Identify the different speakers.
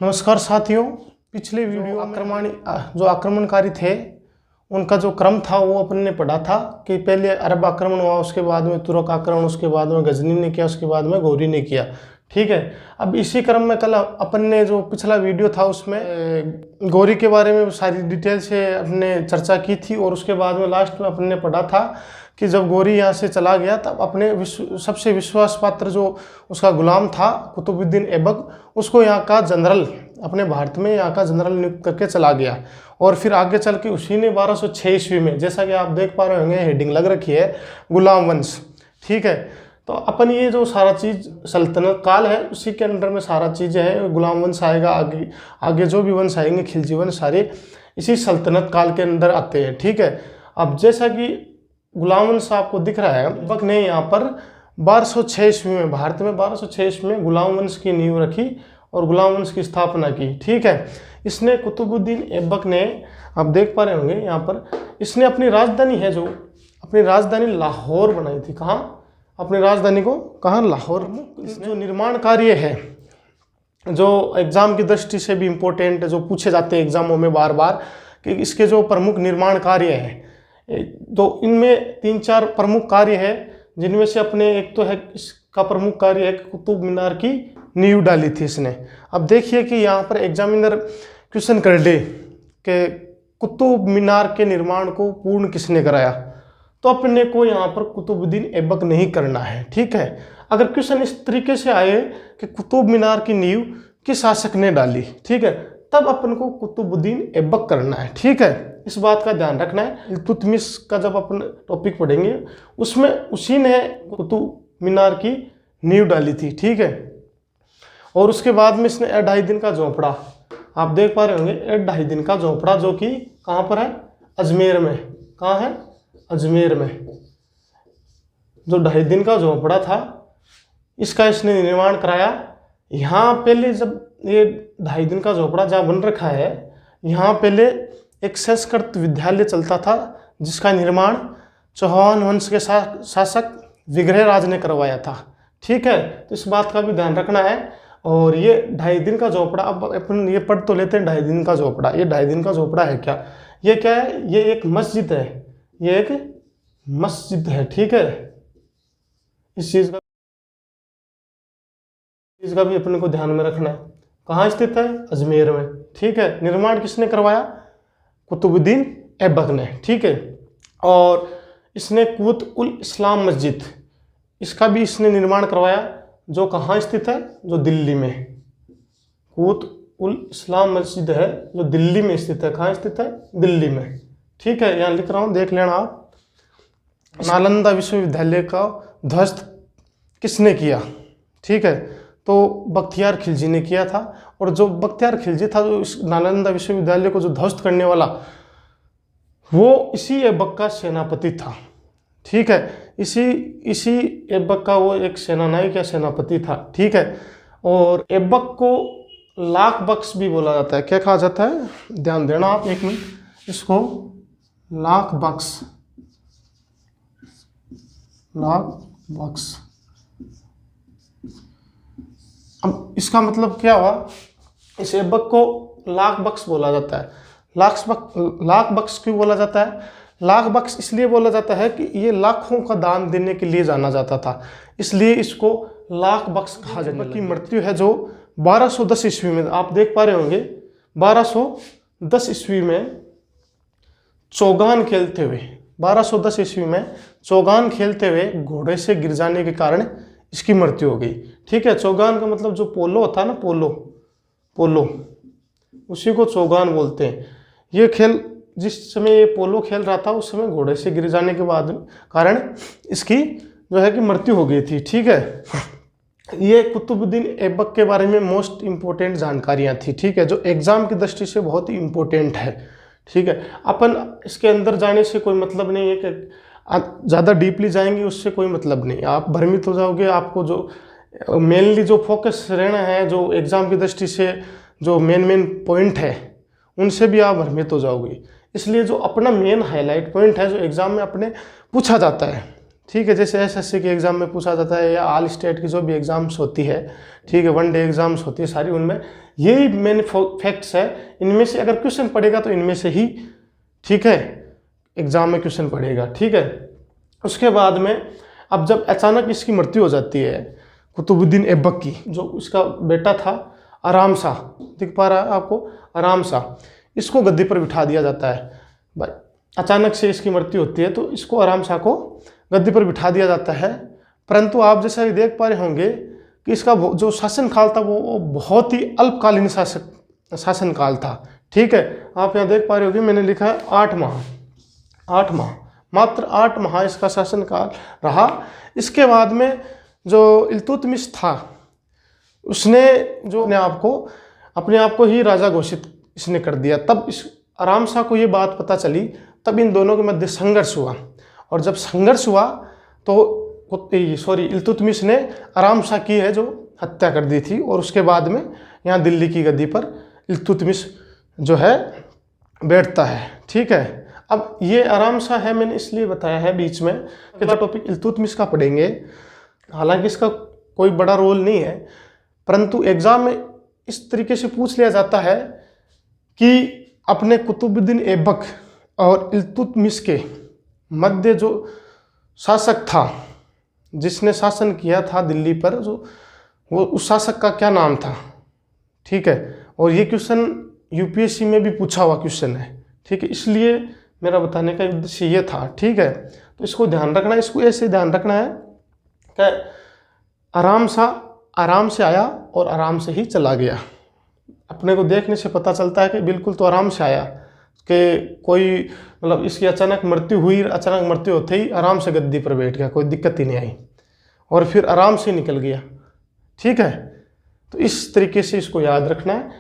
Speaker 1: नमस्कार साथियों, पिछले वीडियो जो आक्रमणकारी थे उनका जो क्रम था वो अपन ने पढ़ा था कि पहले अरब आक्रमण हुआ, उसके बाद में तुर्क आक्रमण, उसके बाद में गजनी ने किया, उसके बाद में गौरी ने किया। ठीक है, अब इसी क्रम में कल अपन ने जो पिछला वीडियो था उसमें गौरी के बारे में सारी डिटेल से अपने चर्चा की थी और उसके बाद में लास्ट में अपन ने पढ़ा था कि जब गौरी यहाँ से चला गया तब अपने सबसे विश्वास पात्र जो उसका गुलाम था कुतुबुद्दीन ऐबक, उसको यहाँ का जनरल, अपने भारत में यहाँ का जनरल नियुक्त करके चला गया। और फिर आगे चल के उसी ने 1206 ईस्वी में, जैसा कि आप देख पा रहे होंगे हेडिंग लग रखी है, गुलाम वंश। ठीक है, तो अपन ये जो सारा चीज़ सल्तनत काल है उसी के अंदर में सारा चीज़ें है। गुलाम वंश आएगा, आगे आगे जो भी वंश आएंगे, खिलजी वंश, सारे इसी सल्तनत काल के अंदर आते हैं। ठीक है, अब जैसा कि गुलाम वंश आपको दिख रहा है, ऐबक ने यहाँ पर 1206 ईस्वी में, भारत में 1206 ईस्वी में गुलाम वंश की नींव रखी और गुलाम वंश की स्थापना की। ठीक है, इसने कुतुबुद्दीन ऐबक ने, आप देख पा रहे होंगे यहाँ पर, इसने अपनी राजधानी है, जो अपनी राजधानी लाहौर बनाई थी। कहाँ? अपनी राजधानी को कहाँ? लाहौर। जो निर्माण कार्य है, जो एग्जाम की दृष्टि से भी इम्पोर्टेंट है, जो पूछे जाते हैं एग्जामों में बार बार कि इसके जो प्रमुख निर्माण कार्य हैं, तो इनमें 3-4 प्रमुख कार्य है, जिनमें से अपने एक तो है, इसका प्रमुख कार्य है कि कुतुब मीनार की नींव डाली थी इसने। अब देखिए कि यहाँ पर एग्जामिनर क्वेश्चन कर ले कि कुतुब मीनार के निर्माण को पूर्ण किसने कराया, तो अपने को यहाँ पर कुतुबुद्दीन ऐबक नहीं करना है। ठीक है, अगर क्वेश्चन इस तरीके से आए कि कुतुब मीनार की नींव किस शासक ने डाली, ठीक है, तब अपन को कुतुबुद्दीन ऐबक करना है। ठीक है, इस बात का ध्यान रखना है। इल्तुतमिश का जब अपन टॉपिक पढ़ेंगे उसमें उसी ने कुतुब मीनार की नींव डाली थी। ठीक है, और उसके बाद में इसने 2.5 दिन का झोंपड़ा, आप देख पा रहे होंगे, 2.5 दिन का झोंपड़ा, जो कि कहाँ पर है? अजमेर में। कहाँ है? अजमेर में। जो 2.5 दिन का झोंपड़ा था, इसका इसने निर्माण कराया। यहाँ पहले जब ये 2.5 दिन का झोंपड़ा जहाँ बन रखा है, यहाँ पहले एक संस्कृत विद्यालय चलता था, जिसका निर्माण चौहान वंश के शासक विग्रहराज ने करवाया था। ठीक है, तो इस बात का भी ध्यान रखना है। और ये 2.5 दिन का झोपड़ा, अब अपन ये पढ़ तो लेते हैं 2.5 दिन का झोपड़ा। ये 2.5 दिन का झोपड़ा है क्या? ये क्या है? ये एक मस्जिद है, ये एक मस्जिद है। ठीक है, इस चीज़ का भी अपने को ध्यान में रखना है। कहाँ स्थित है? अजमेर में। ठीक है, निर्माण किसने करवाया? कुतुबुद्दीन ऐबक ने। ठीक है, और इसने कूत उल इस्लाम मस्जिद, इसका भी इसने निर्माण करवाया, जो कहाँ स्थित है? जो दिल्ली में। कूत उल इस्लाम मस्जिद है जो दिल्ली में स्थित है। कहाँ स्थित है? दिल्ली में। ठीक है, यहाँ लिख रहा हूँ, देख लेना आप। नालंदा विश्वविद्यालय का ध्वस्त किसने किया? ठीक है, तो बख्तियार खिलजी ने किया था। और जो बख्तियार खिलजी था, जो इस नालंदा विश्वविद्यालय को जो ध्वस्त करने वाला, वो इसी ऐबक का सेनापति था। ठीक है, इसी ऐबक का वो एक सेनानायक या सेनापति था। ठीक है, और ऐबक को लाख बख्श भी बोला जाता है। क्या कहा जाता है? ध्यान देना आप, एक मिनट, इसको लाख बख्श, लाख बख्श। अब इसका मतलब क्या हुआ? इस ऐबक को लाख बख्श बोला जाता है। लाख बख्श क्यों बोला जाता है? लाख बख्श इसलिए बोला जाता है कि ये लाखों का दान देने के लिए जाना जाता था, इसलिए इसको लाख बख्श कहा जाता है। की मृत्यु है जो 1210 ईस्वी में, आप देख पा रहे होंगे, 1210 ईस्वी में चौगान खेलते हुए, 1210 ईस्वी में चौगान खेलते हुए घोड़े से गिर जाने के कारण इसकी मृत्यु हो गई। ठीक है, चौगान का मतलब जो पोलो होता है ना, पोलो, उसी को चौगान बोलते हैं। ये खेल, जिस समय ये पोलो खेल रहा था, उस समय घोड़े से गिर जाने के बाद कारण इसकी जो है कि मृत्यु हो गई थी। ठीक है, ये कुतुबुद्दीन ऐबक के बारे में मोस्ट इम्पोर्टेंट जानकारियाँ थी। ठीक है, जो एग्जाम की दृष्टि से बहुत ही इम्पोर्टेंट है। ठीक है, अपन इसके अंदर जाने से कोई मतलब नहीं है कि ज़्यादा डीपली जाएंगे, उससे कोई मतलब नहीं, आप भ्रमित हो जाओगे। आपको जो मेनली जो फोकस रहना है, जो एग्ज़ाम की दृष्टि से जो मेन पॉइंट है, उनसे भी आप भ्रमित हो जाओगे। इसलिए जो अपना मेन हाईलाइट पॉइंट है, जो एग्ज़ाम में अपने पूछा जाता है, ठीक है। जैसे एसएससी के एग्ज़ाम में पूछा जाता है या ऑल स्टेट की जो भी एग्ज़ाम्स होती है, ठीक है, वन डे एग्ज़ाम्स होती है सारी, उनमें यही मेन फैक्ट्स है। इनमें से अगर क्वेश्चन पड़ेगा तो इनमें से ही, ठीक है, एग्ज़ाम में क्वेश्चन पड़ेगा, ठीक है। उसके बाद में अब जब अचानक इसकी मृत्यु हो जाती है कुतुबुद्दीन ऐबक की, जो इसका बेटा था आराम शाह, दिख पा रहा है आपको, आराम शाह, इसको गद्दी पर बिठा दिया जाता है। अचानक से इसकी मृत्यु होती है तो इसको आराम शाह को गद्दी पर बिठा दिया जाता है। परंतु आप जैसा भी देख पा रहे होंगे कि इसका जो शासन काल था वो बहुत ही अल्पकालीन शासन काल था, ठीक है। आप यहाँ देख पा रहे होंगे मैंने लिखा है 8 माह, 8 माह, मात्र 8 माह इसका शासन काल रहा। इसके बाद में जो इल्तुतमिश था उसने जो अपने आप को ही राजा घोषित इसने कर दिया। तब इस आराम शाह को ये बात पता चली, तब इन दोनों के मध्य संघर्ष हुआ, और जब संघर्ष हुआ तो इल्तुतमिश ने आराम शाह की है जो हत्या कर दी थी, और उसके बाद में यहाँ दिल्ली की गद्दी पर इल्तुतमिश जो है बैठता है, ठीक है। अब ये आराम शाह है, मैंने इसलिए बताया है बीच में कि जो टॉपिक इल्तुतमिश का पढ़ेंगे, हालांकि इसका कोई बड़ा रोल नहीं है, परंतु एग्ज़ाम में इस तरीके से पूछ लिया जाता है कि अपने कुतुबुद्दीन ऐबक और इल्तुतमिश के मध्य जो शासक था जिसने शासन किया था दिल्ली पर, जो वो उस शासक का क्या नाम था, ठीक है। और ये क्वेश्चन यूपीएससी में भी पूछा हुआ क्वेश्चन है, ठीक है, इसलिए मेरा बताने का उद्देश्य ये था, ठीक है। तो इसको ध्यान रखना, इसको ऐसे ध्यान रखना है कि आराम शाह आराम से आया और आराम से ही चला गया। अपने को देखने से पता चलता है कि बिल्कुल तो आराम से आया, कि कोई मतलब इसकी अचानक मृत्यु हुई, अचानक मृत्यु होते ही आराम से गद्दी पर बैठ गया, कोई दिक्कत ही नहीं आई, और फिर आराम से निकल गया, ठीक है। तो इस तरीके से इसको याद रखना है।